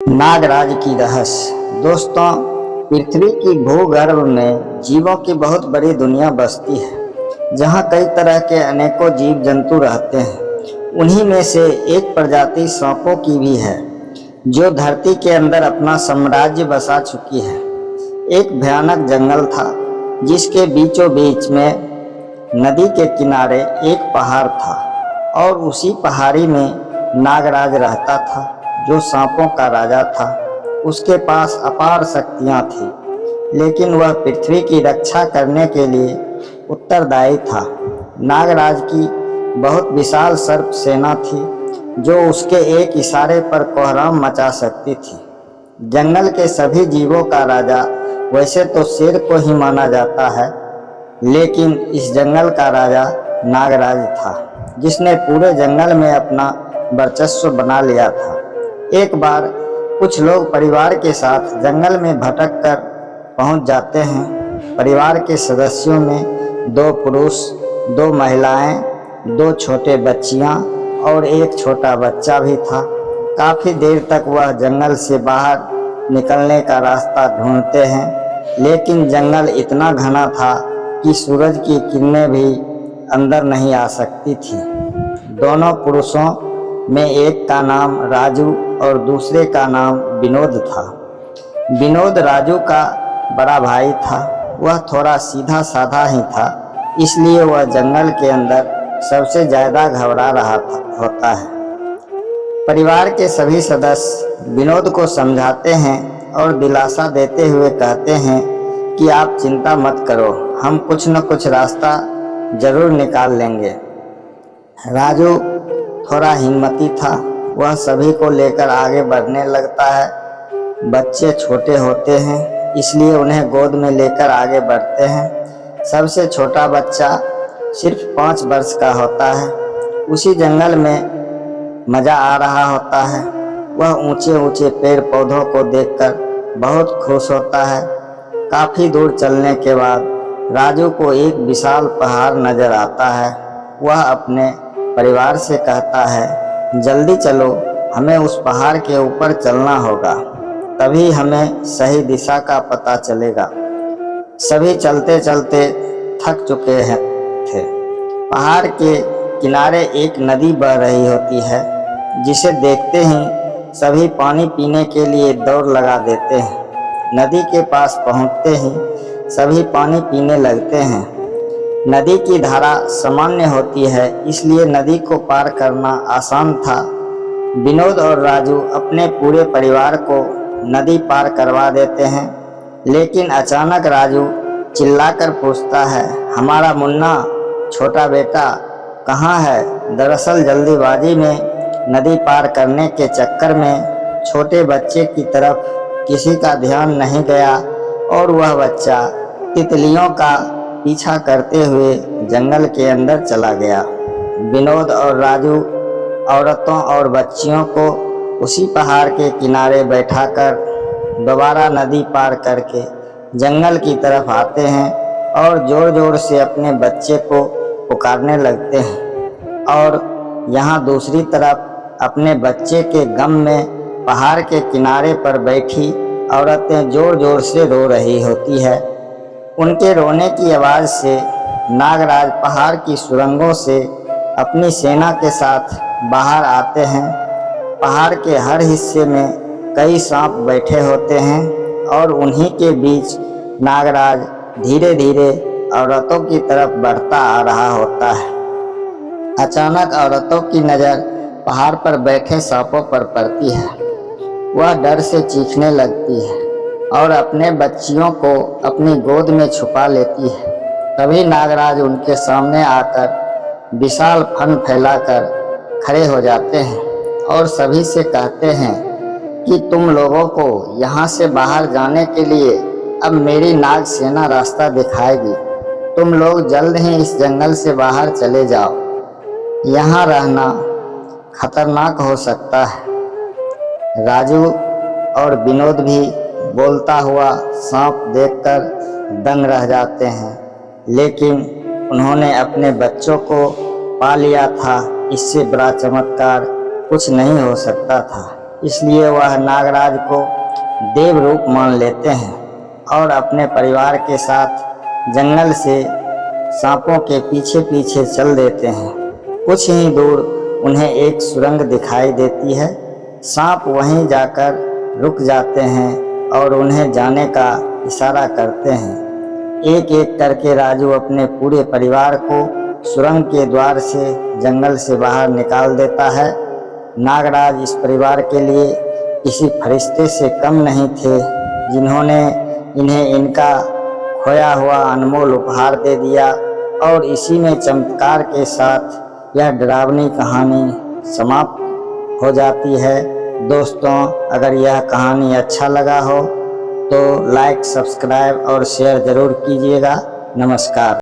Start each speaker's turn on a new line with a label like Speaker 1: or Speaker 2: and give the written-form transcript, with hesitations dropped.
Speaker 1: नागराज की रहस्य। दोस्तों, पृथ्वी की भूगर्भ में जीवों की बहुत बड़ी दुनिया बसती है, जहाँ कई तरह के अनेकों जीव जंतु रहते हैं। उन्हीं में से एक प्रजाति सांपों की भी है, जो धरती के अंदर अपना साम्राज्य बसा चुकी है। एक भयानक जंगल था, जिसके बीचों बीच में नदी के किनारे एक पहाड़ था, और उसी पहाड़ी में नागराज रहता था, जो सांपों का राजा था। उसके पास अपार शक्तियां थी, लेकिन वह पृथ्वी की रक्षा करने के लिए उत्तरदायी था। नागराज की बहुत विशाल सर्प सेना थी, जो उसके एक इशारे पर कोहराम मचा सकती थी। जंगल के सभी जीवों का राजा वैसे तो शेर को ही माना जाता है, लेकिन इस जंगल का राजा नागराज था, जिसने पूरे जंगल में अपना वर्चस्व बना लिया था। एक बार कुछ लोग परिवार के साथ जंगल में भटक कर पहुंच जाते हैं। परिवार के सदस्यों में 2 पुरुष, 2 महिलाएं, 2 छोटे बच्चियां और एक छोटा बच्चा भी था। काफ़ी देर तक वह जंगल से बाहर निकलने का रास्ता ढूंढते हैं, लेकिन जंगल इतना घना था कि सूरज की किरणें भी अंदर नहीं आ सकती थी। दोनों पुरुषों में एक का नाम राजू और दूसरे का नाम विनोद था। विनोद राजू का बड़ा भाई था। वह थोड़ा सीधा साधा ही था, इसलिए वह जंगल के अंदर सबसे ज़्यादा घबरा रहा होता है। परिवार के सभी सदस्य विनोद को समझाते हैं और दिलासा देते हुए कहते हैं कि आप चिंता मत करो, हम कुछ न कुछ रास्ता जरूर निकाल लेंगे। राजू थोड़ा हिम्मती था। वह सभी को लेकर आगे बढ़ने लगता है। बच्चे छोटे होते हैं, इसलिए उन्हें गोद में लेकर आगे बढ़ते हैं। सबसे छोटा बच्चा सिर्फ 5 वर्ष का होता है। उसी जंगल में मज़ा आ रहा होता है। वह ऊंचे ऊंचे पेड़ पौधों को देखकर बहुत खुश होता है। काफ़ी दूर चलने के बाद राजू को एक विशाल पहाड़ नज़र आता है। वह अपने परिवार से कहता है, जल्दी चलो, हमें उस पहाड़ के ऊपर चलना होगा, तभी हमें सही दिशा का पता चलेगा। सभी चलते चलते थक चुके थे। पहाड़ के किनारे एक नदी बह रही होती है, जिसे देखते ही सभी पानी पीने के लिए दौड़ लगा देते हैं। नदी के पास पहुंचते ही सभी पानी पीने लगते हैं। नदी की धारा सामान्य होती है, इसलिए नदी को पार करना आसान था। विनोद और राजू अपने पूरे परिवार को नदी पार करवा देते हैं, लेकिन अचानक राजू चिल्लाकर पूछता है, हमारा मुन्ना, छोटा बेटा कहाँ है? दरअसल जल्दीबाजी में नदी पार करने के चक्कर में छोटे बच्चे की तरफ किसी का ध्यान नहीं गया और वह बच्चा तितलियों का पीछा करते हुए जंगल के अंदर चला गया। विनोद और राजू औरतों और बच्चियों को उसी पहाड़ के किनारे बैठाकर दोबारा नदी पार करके जंगल की तरफ आते हैं और ज़ोर ज़ोर से अपने बच्चे को पुकारने लगते हैं। और यहाँ दूसरी तरफ अपने बच्चे के गम में पहाड़ के किनारे पर बैठी औरतें ज़ोर ज़ोर से रो रही होती है। उनके रोने की आवाज़ से नागराज पहाड़ की सुरंगों से अपनी सेना के साथ बाहर आते हैं। पहाड़ के हर हिस्से में कई सांप बैठे होते हैं और उन्हीं के बीच नागराज धीरे धीरे औरतों की तरफ बढ़ता आ रहा होता है। अचानक औरतों की नज़र पहाड़ पर बैठे सांपों पर पड़ती है। वह डर से चीखने लगती है और अपने बच्चियों को अपनी गोद में छुपा लेती है। तभी नागराज उनके सामने आकर विशाल फन फैलाकर खड़े हो जाते हैं और सभी से कहते हैं कि तुम लोगों को यहाँ से बाहर जाने के लिए अब मेरी नाग सेना रास्ता दिखाएगी। तुम लोग जल्द ही इस जंगल से बाहर चले जाओ, यहाँ रहना खतरनाक हो सकता है। राजू और विनोद भी बोलता हुआ सांप देखकर दंग रह जाते हैं, लेकिन उन्होंने अपने बच्चों को पा लिया था। इससे बड़ा चमत्कार कुछ नहीं हो सकता था। इसलिए वह नागराज को देव रूप मान लेते हैं और अपने परिवार के साथ जंगल से सांपों के पीछे पीछे चल देते हैं। कुछ ही दूर उन्हें एक सुरंग दिखाई देती है। सांप वहीं जाकर रुक जाते हैं और उन्हें जाने का इशारा करते हैं। एक एक करके राजू अपने पूरे परिवार को सुरंग के द्वार से जंगल से बाहर निकाल देता है। नागराज इस परिवार के लिए किसी फरिश्ते से कम नहीं थे, जिन्होंने इन्हें इनका खोया हुआ अनमोल उपहार दे दिया। और इसी में चमत्कार के साथ यह डरावनी कहानी समाप्त हो जाती है। दोस्तों, अगर यह कहानी अच्छा लगा हो तो लाइक, सब्सक्राइब और शेयर ज़रूर कीजिएगा। नमस्कार।